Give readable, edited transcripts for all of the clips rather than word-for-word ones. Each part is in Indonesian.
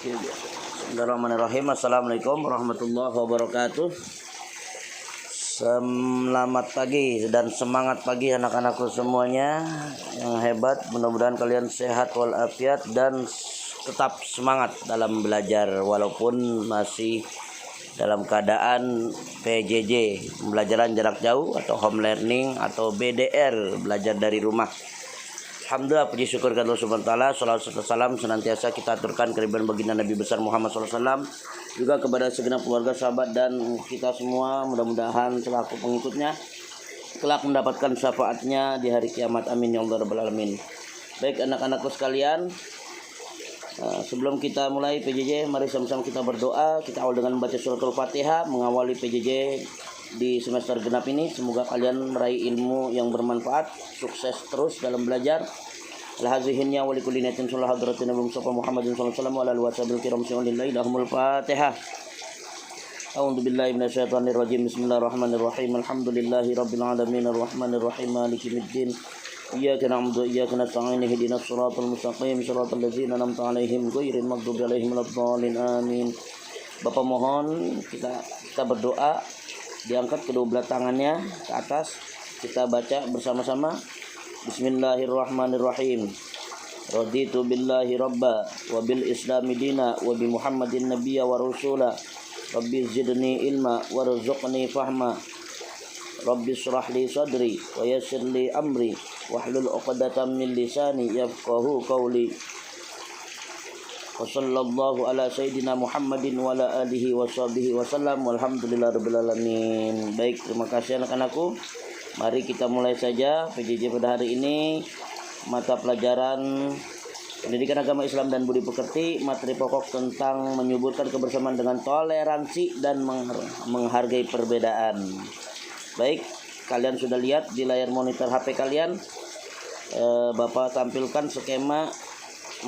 Bismillahirrahmanirrahim. Assalamualaikum warahmatullahi wabarakatuh. Selamat pagi dan semangat pagi anak-anakku semuanya yang hebat. Mudah-mudahan kalian sehat walafiat dan tetap semangat dalam belajar walaupun masih dalam keadaan PJJ, pembelajaran jarak jauh atau home learning atau BDR, belajar dari rumah. Alhamdulillah, puji syukur kepada Allah Subhanahu wa taala. Shalawat serta salam senantiasa kita aturkan kehadiran baginda Nabi besar Muhammad SAW, juga kepada segenap keluarga, sahabat dan kita semua. Mudah-mudahan selaku pengikutnya kelak mendapatkan syafaatnya di hari kiamat. Amin ya Allah rabbal alamin. Baik anak-anakku sekalian, sebelum kita mulai PJJ, mari sama-sama kita berdoa. Kita awal dengan membaca surat Al-Fatihah mengawali PJJ di semester genap ini. Semoga kalian meraih ilmu yang bermanfaat, sukses terus dalam belajar. Al-hazihinnya wa likulli niyatin sallallahu hadratin Nabi Muhammadin sallallahu alaihi wasallam wa ala washabil kiram sallallahu lahumul Fatihah. A'udzu billahi minasyaitonir rajim. Bismillahirrahmanirrahim. Alhamdulillahi rabbil alamin arrahmanir rahim maliki yaumiddin. Iyyaka na'budu wa iyyaka nasta'in ihdinas siratal mustaqim siratal ladzina an'amta 'alaihim ghairil maghdubi 'alaihim waladdallin. Amin. Bapak mohon kita berdoa, diangkat kedua belah tangannya ke atas, kita baca bersama-sama. Bismillahirrahmanirrahim. Raditu billahi rabba wa bil islami dina wa bi muhammadin nabiyya wa rasula. Rabbi zidni ilma warzuqni fahma. Rabbi shrah li sadri wa yassir li amri wahlul 'uqdatam min lisani yafqahu qawli. Wa sallallahu ala sayyidina Muhammadin wa ala alihi wa sahbihi wa sallam walhamdulillahirabbil alamin. Baik, terima kasih anak-anakku. Mari kita mulai saja PJJ pada hari ini. Mata pelajaran Pendidikan Agama Islam dan Budi Pekerti, materi pokok tentang menyuburkan kebersamaan dengan toleransi dan menghargai perbedaan. Baik, kalian sudah lihat di layar monitor HP kalian. Bapak tampilkan skema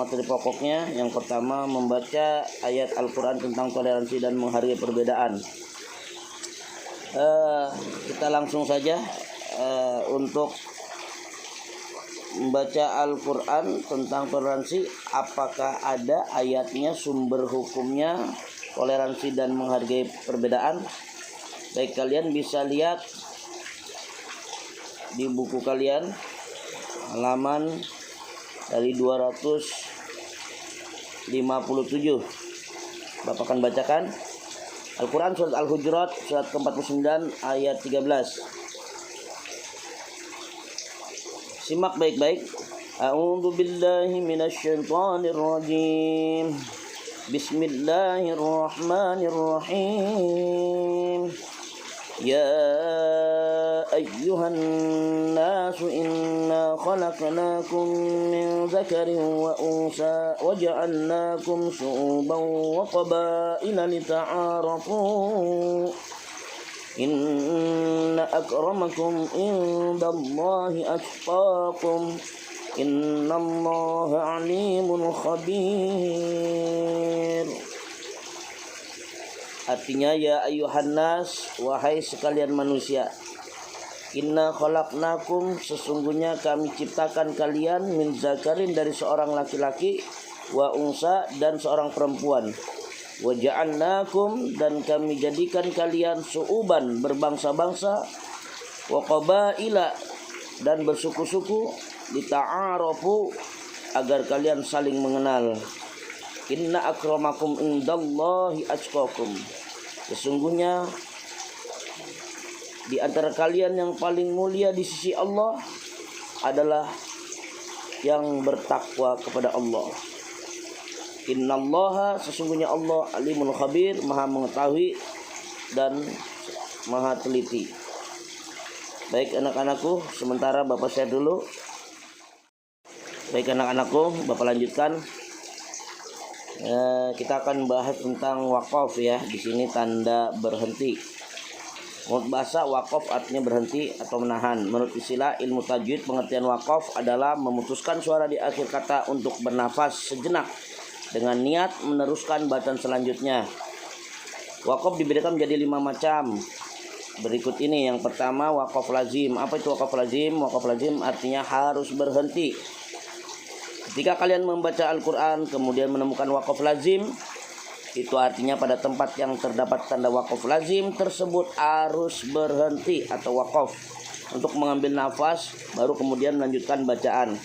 materi pokoknya. Yang pertama, membaca ayat Al-Quran tentang toleransi dan menghargai perbedaan. Kita langsung saja untuk membaca Al-Quran tentang toleransi. Apakah ada ayatnya, sumber hukumnya toleransi dan menghargai perbedaan? Baik, kalian bisa lihat di buku kalian halaman dari 257. Bapak akan bacakan Al-Quran surat Al-Hujurat surat ke-49 ayat 13. Simak baik-baik. A'udzu billahi minasyaitonir rajim. Bismillahirrahmanirrahim. Ya ayyuhan nasu inna khalaqnakum min dzakarin wa unsa wa ja'alnakum syu'uban wa qabaila lita'arafu. Inna akramakum indallahi atqakum. Innallaha alimul khabir. Artinya, ya ayyuhan nas, wahai sekalian manusia. Inna khalaqnakum, sesungguhnya kami ciptakan kalian, min zakarin, dari seorang laki-laki, wa unsa, dan seorang perempuan. Wa ja'alnakum, dan kami jadikan kalian su'uban, berbangsa-bangsa, wa qabaila, dan bersuku-suku, lita'arafu, agar kalian saling mengenal. Inna akramakum indallahi atqakum, sesungguhnya di antara kalian yang paling mulia di sisi Allah adalah yang bertakwa kepada Allah. Innallaha, sesungguhnya Allah, alimul khabir, maha mengetahui dan maha teliti. Baik anak-anakku, sementara Bapak share dulu. Baik anak-anakku, Bapak lanjutkan. Kita akan bahas tentang wakaf ya. Di sini tanda berhenti. Menurut bahasa, wakaf artinya berhenti atau menahan. Menurut istilah ilmu tajwid, pengertian wakaf adalah memutuskan suara di akhir kata untuk bernafas sejenak dengan niat meneruskan bacaan selanjutnya. Wakaf dibedakan menjadi 5 macam. Berikut ini. Yang pertama, wakaf lazim. Apa itu wakaf lazim? Wakaf lazim artinya harus berhenti. Ketika kalian membaca Al-Quran kemudian menemukan wakaf lazim, itu artinya pada tempat yang terdapat tanda wakaf lazim tersebut harus berhenti atau wakaf untuk mengambil nafas, baru kemudian melanjutkan bacaan.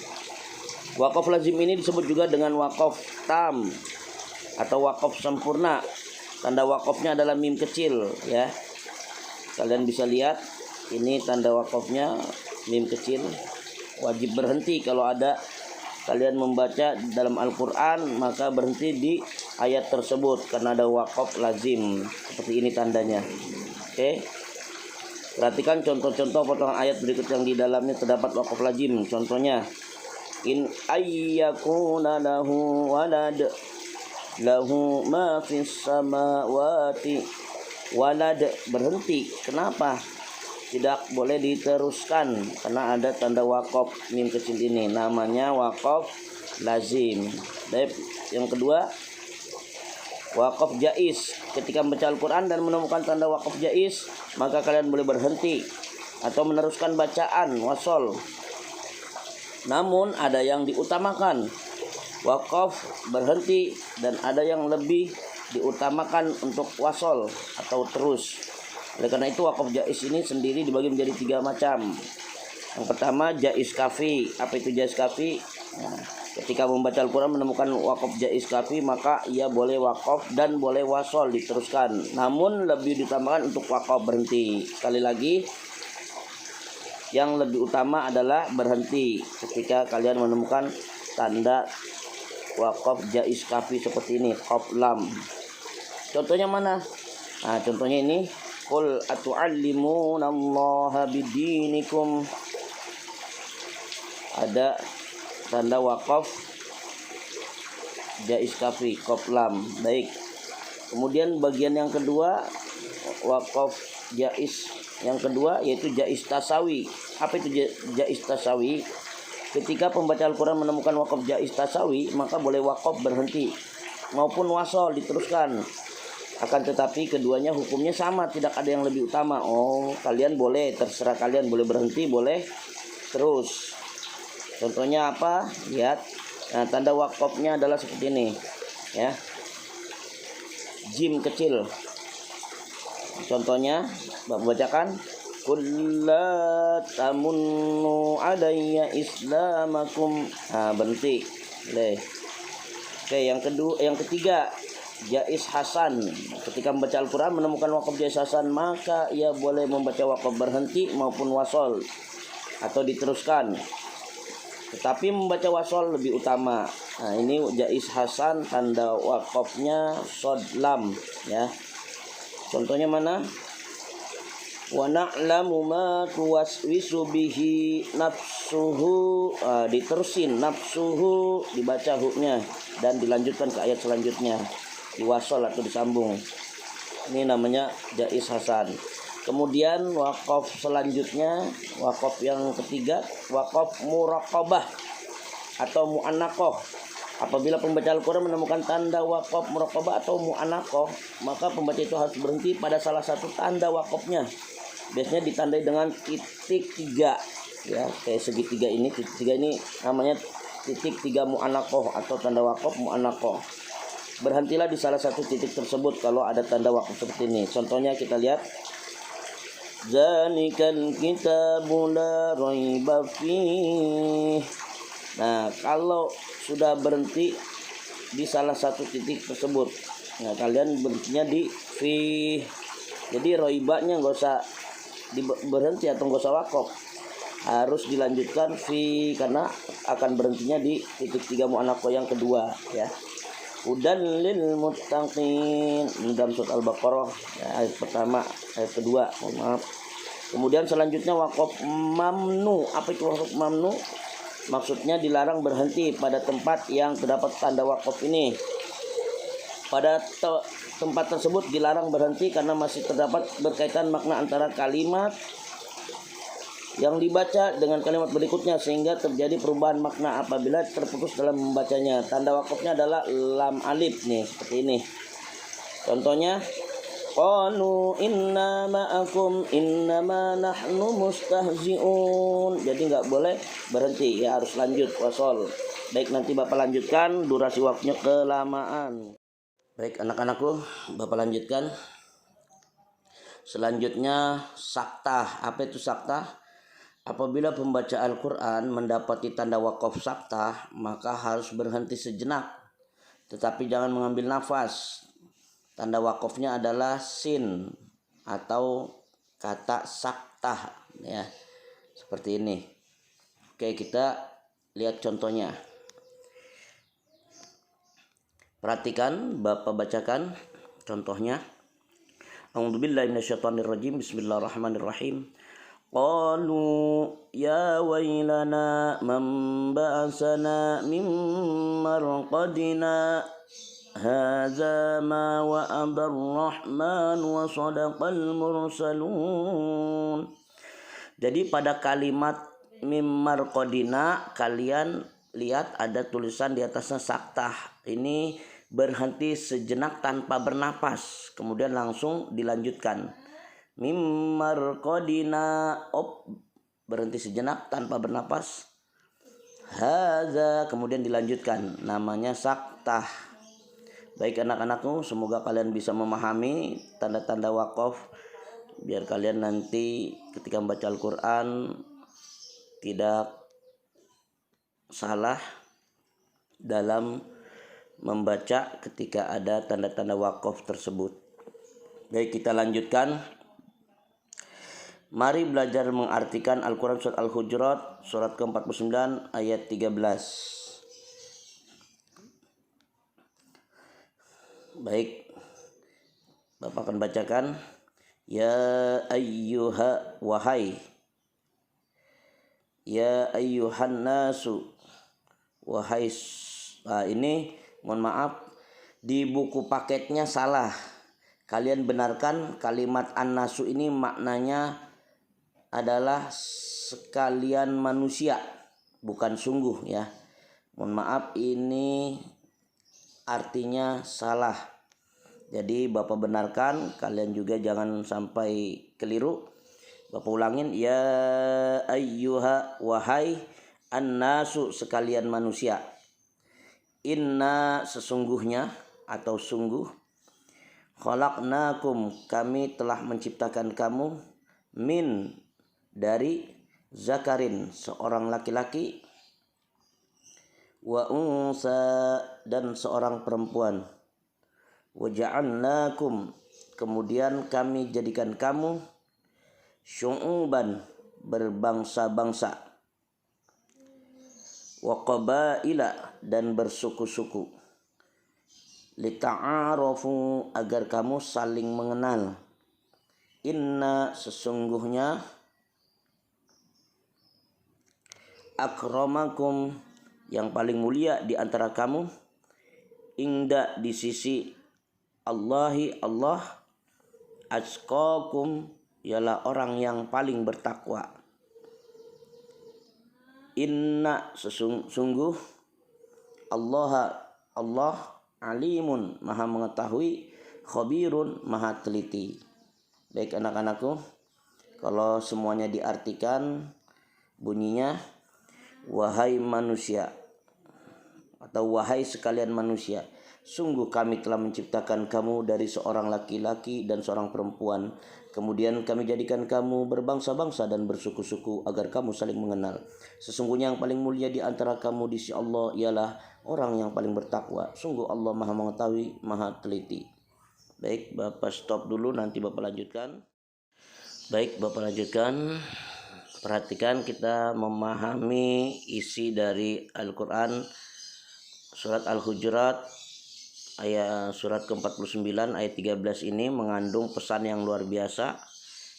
Wakaf lazim ini disebut juga dengan wakaf tam atau wakaf sempurna. Tanda wakafnya adalah mim kecil, ya. Kalian bisa lihat ini tanda wakafnya mim kecil. Wajib berhenti kalau ada kalian membaca dalam Al-Quran, maka berhenti di ayat tersebut karena ada wakaf lazim. Seperti ini tandanya. Oke. Perhatikan contoh-contoh potongan ayat berikut yang di dalamnya terdapat wakaf lazim. Contohnya, in ayyakuna lahu walad lahu ma fis samawati walad, berhenti. Kenapa? Tidak boleh diteruskan karena ada tanda wakaf mim kecil ini, namanya wakaf lazim. Baik, yang kedua wakaf jaiz. Ketika membaca Al-Quran dan menemukan tanda wakaf jaiz, maka kalian boleh berhenti atau meneruskan bacaan wasol. Namun ada yang diutamakan wakaf berhenti dan ada yang lebih diutamakan untuk wasol atau terus. Oleh karena itu wakaf jaiz ini sendiri dibagi menjadi 3 macam. Yang pertama jaiz kafi. Apa itu jaiz kafi? Nah, ketika membaca Al-Quran menemukan wakaf jaiz kafi, maka ia boleh wakaf dan boleh wasol diteruskan. Namun lebih ditambahkan untuk wakaf berhenti. Sekali lagi, yang lebih utama adalah berhenti ketika kalian menemukan tanda wakaf jaiz kafi seperti ini, qaf lam. Contohnya mana? Nah, contohnya ini, qul atu'allimunallaha bidinikum. Ada tanda wakaf jaiz kafi, qaf lam. Baik. Kemudian bagian yang kedua wakaf jaiz yang kedua yaitu jaiz tasawi. Apa itu jaiz tasawi? Ketika pembaca Al-Quran menemukan wakaf jaiz tasawi, maka boleh wakaf berhenti maupun wasol diteruskan. Akan tetapi keduanya hukumnya sama, tidak ada yang lebih utama. Oh, kalian boleh, terserah kalian, boleh berhenti, boleh terus. Contohnya apa? Lihat. Nah, tanda wakafnya adalah seperti ini, ya. Jim kecil. Contohnya, bacakan. Qul la tamunnu alayya islamakum. Nah, berhenti. Oke, yang ketiga jaiz hasan. Ketika membaca Al-Quran menemukan wakaf jaiz hasan, maka ia boleh membaca wakaf berhenti maupun wasol atau diteruskan. Tetapi membaca wasol lebih utama. Nah, ini jaiz hasan, tanda wakafnya shad lam, ya. Contohnya mana? Wa na'lamu ma tuwaswisu bihi nafsuhu. Diterusin nafsuhu, dibaca huknya dan dilanjutkan ke ayat selanjutnya, diwasol atau disambung. Ini namanya jaiz hasan. Kemudian wakaf selanjutnya, wakaf yang ketiga, wakaf muraqabah atau mu'annaqah. Apabila pembaca Al-Quran menemukan tanda wakaf muraqabah atau mu'annaqah, maka pembaca itu harus berhenti pada salah satu tanda wakafnya. Biasanya ditandai dengan titik 3, ya, kayak segitiga ini. Titik 3 ini namanya titik 3 mu'annaqah atau tanda wakaf mu'annaqah. Berhentilah di salah satu titik tersebut kalau ada tanda wakaf seperti ini. Contohnya kita lihat, zalikal kitabu la raiba fih. Nah, kalau sudah berhenti di salah satu titik tersebut, nah kalian berhentinya di fi. Jadi raibanya nggak usah berhenti atau nggak usah wakaf, harus dilanjutkan fi karena akan berhentinya di titik 3 mu'annaqah yang kedua, ya. Hudan lil muttaqin dalam surat Al-Baqarah, ya, ayat pertama, ayat kedua, maaf. Kemudian selanjutnya wakaf mamnu. Apa itu wakaf mamnu? Maksudnya dilarang berhenti pada tempat yang terdapat tanda wakaf ini. Pada tempat tersebut dilarang berhenti karena masih terdapat berkaitan makna antara kalimat yang dibaca dengan kalimat berikutnya, sehingga terjadi perubahan makna apabila terputus dalam membacanya. Tanda wakafnya adalah lam alif nih, seperti ini. Contohnya, qalu inna ma'akum innama nahnu mustahzi'un. Jadi nggak boleh berhenti, ya harus lanjut wasol. Baik, nanti Bapak lanjutkan, durasi waktunya kelamaan. Baik anak-anakku, Bapak lanjutkan. Selanjutnya saktah. Apa itu saktah? Apabila pembaca Al-Quran mendapati tanda wakaf saktah, maka harus berhenti sejenak, tetapi jangan mengambil nafas. Tanda wakafnya adalah sin atau kata saktah, ya, seperti ini. Oke, kita lihat contohnya. Perhatikan, Bapak bacakan contohnya. A'udzubillahi minasyaitonirrajim. Bismillahirrahmanirrahim. Qalu ya wailana man ba'asana min marqadina hadza ma wa'ada ar-rahman wa sadaqal mursalun. Jadi pada kalimat mim marqadina kalian lihat ada tulisan di atasnya saktah. Ini berhenti sejenak tanpa bernapas, kemudian langsung dilanjutkan. Mim marqadina, berhenti sejenak tanpa bernapas. Hadza, kemudian dilanjutkan, namanya saktah. Baik anak-anakku, semoga kalian bisa memahami tanda-tanda wakaf, biar kalian nanti ketika membaca Al-Quran tidak salah dalam membaca ketika ada tanda-tanda wakaf tersebut. Baik, kita lanjutkan. Mari belajar mengartikan Al-Quran surat Al-Hujurat surat ke-49 ayat 13. Baik, Bapak akan bacakan. Ya ayyuha, wahai. Ya ayyuhan nasu, wahai. Ini mohon maaf, di buku paketnya salah. Kalian benarkan kalimat an-nasu ini maknanya adalah sekalian manusia, bukan sungguh, ya. Mohon maaf, ini artinya salah. Jadi Bapak benarkan, kalian juga jangan sampai keliru. Bapak ulangin, ya ayyuha, wahai, an-nasu, sekalian manusia. Inna, sesungguhnya atau sungguh, khalaqnakum, kami telah menciptakan kamu, min, dari, zakarin, seorang laki-laki, wa unsa, dan seorang perempuan, wa ja'alnakum, kemudian kami jadikan kamu, syu'uban, berbangsa-bangsa, wa qabaila, dan bersuku-suku, lita'arafu, agar kamu saling mengenal. Inna, sesungguhnya, akramakum, yang paling mulia di antara kamu, inda, di sisi Allahi, Allah, atqakum, ialah orang yang paling bertakwa. Inna, sesungguh, Allah alimun, maha mengetahui, khabirun, maha teliti. Baik anak-anakku, kalau semuanya diartikan bunyinya, wahai manusia, atau wahai sekalian manusia, sungguh kami telah menciptakan kamu dari seorang laki-laki dan seorang perempuan. Kemudian kami jadikan kamu berbangsa-bangsa dan bersuku-suku agar kamu saling mengenal. Sesungguhnya yang paling mulia di antara kamu di sisi Allah ialah orang yang paling bertakwa. Sungguh Allah maha mengetahui, maha teliti. Baik, Bapak stop dulu, nanti Bapak lanjutkan. Baik, Bapak lanjutkan. Perhatikan, kita memahami isi dari Al-Quran surat Al-Hujurat ayat surat ke-49 ayat 13 ini mengandung pesan yang luar biasa,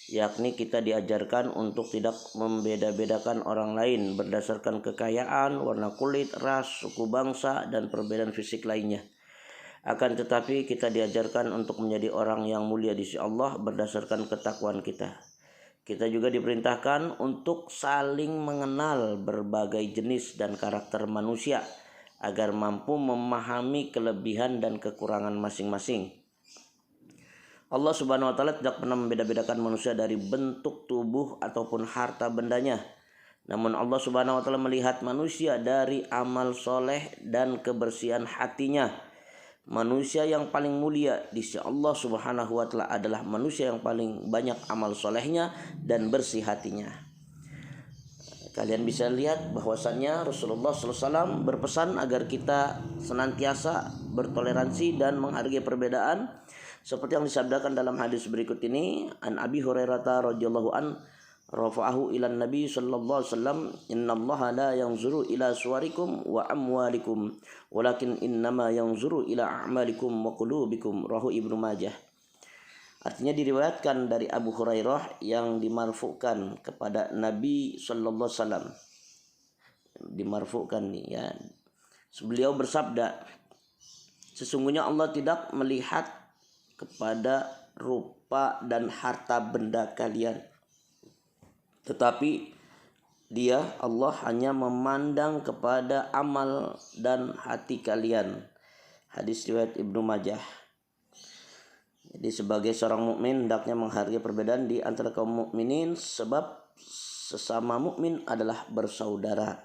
yakni kita diajarkan untuk tidak membeda-bedakan orang lain berdasarkan kekayaan, warna kulit, ras, suku bangsa, dan perbedaan fisik lainnya. Akan tetapi kita diajarkan untuk menjadi orang yang mulia di sisi Allah berdasarkan ketakwaan kita. Kita juga diperintahkan untuk saling mengenal berbagai jenis dan karakter manusia agar mampu memahami kelebihan dan kekurangan masing-masing. Allah Subhanahu wa taala tidak pernah membeda-bedakan manusia dari bentuk tubuh ataupun harta bendanya. Namun Allah Subhanahu wa taala melihat manusia dari amal soleh dan kebersihan hatinya. Manusia yang paling mulia di sisi Allah Subhanahu wa taala adalah manusia yang paling banyak amal solehnya dan bersih hatinya. Kalian bisa lihat bahwasannya Rasulullah SAW berpesan agar kita senantiasa bertoleransi dan menghargai perbedaan, seperti yang disabdakan dalam hadis berikut ini. An Abi Hurairah radhiyallahu an rafa'ahu ila Nabi sallallahu alaihi wasallam, innallaha la yanzuru ila suwarikum wa amwalikum walakin innama yanzuru ila a'malikum wa qulubikum, rawahu Ibnu Majah. Artinya diriwayatkan dari Abu Hurairah yang dimarfukan kepada Nabi sallallahu alaihi wasallam. Dimarfukan nih ya. Beliau bersabda, sesungguhnya Allah tidak melihat kepada rupa dan harta benda kalian, tetapi Allah hanya memandang kepada amal dan hati kalian. Hadis riwayat Ibnu Majah. Jadi sebagai seorang mukmin hendaknya menghargai perbedaan di antara kaum mukminin, sebab sesama mukmin adalah bersaudara.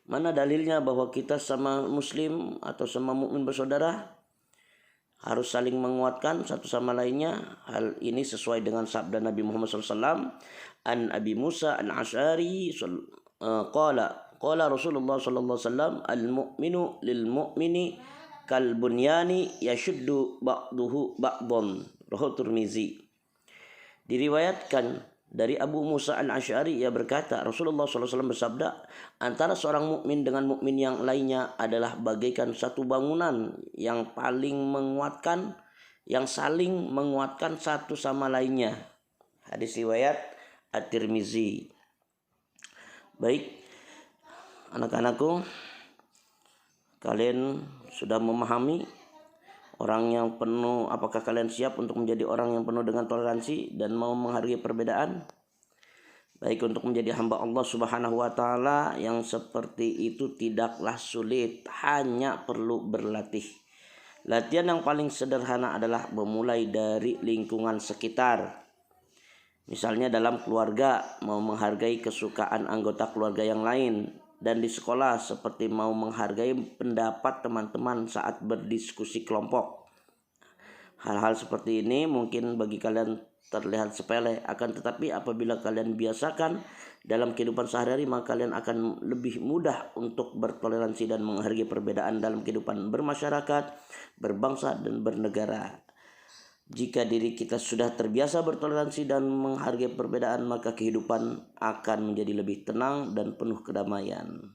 Mana dalilnya bahwa kita sama muslim atau sama mukmin bersaudara? Harus saling menguatkan satu sama lainnya. Hal ini sesuai dengan sabda Nabi Muhammad SAW. An Abi Musa al-Asy'ari qala Rasulullah sallallahu alaihi wasallam, al-mu'minu lil mu'mini kal bunyani yashuddu ba'duhu ba'dhan, rawahu Tirmizi. Diriwayatkan dari Abu Musa al-Asy'ari, ia berkata, Rasulullah SAW bersabda, antara seorang mukmin dengan mukmin yang lainnya adalah bagaikan satu bangunan yang paling menguatkan, yang saling menguatkan satu sama lainnya. Hadis riwayat At-Tirmizi. Baik, anak-anakku, kalian sudah memahami orang yang penuh, apakah kalian siap untuk menjadi orang yang penuh dengan toleransi dan mau menghargai perbedaan? Baik, untuk menjadi hamba Allah Subhanahu wa taala yang seperti itu tidaklah sulit, hanya perlu berlatih. Latihan yang paling sederhana adalah memulai dari lingkungan sekitar. Misalnya dalam keluarga, mau menghargai kesukaan anggota keluarga yang lain, dan di sekolah seperti mau menghargai pendapat teman-teman saat berdiskusi kelompok. Hal-hal seperti ini mungkin bagi kalian terlihat sepele, akan tetapi apabila kalian biasakan dalam kehidupan sehari-hari, maka kalian akan lebih mudah untuk bertoleransi dan menghargai perbedaan dalam kehidupan bermasyarakat, berbangsa, dan bernegara. Jika diri kita sudah terbiasa bertoleransi dan menghargai perbedaan, maka kehidupan akan menjadi lebih tenang dan penuh kedamaian.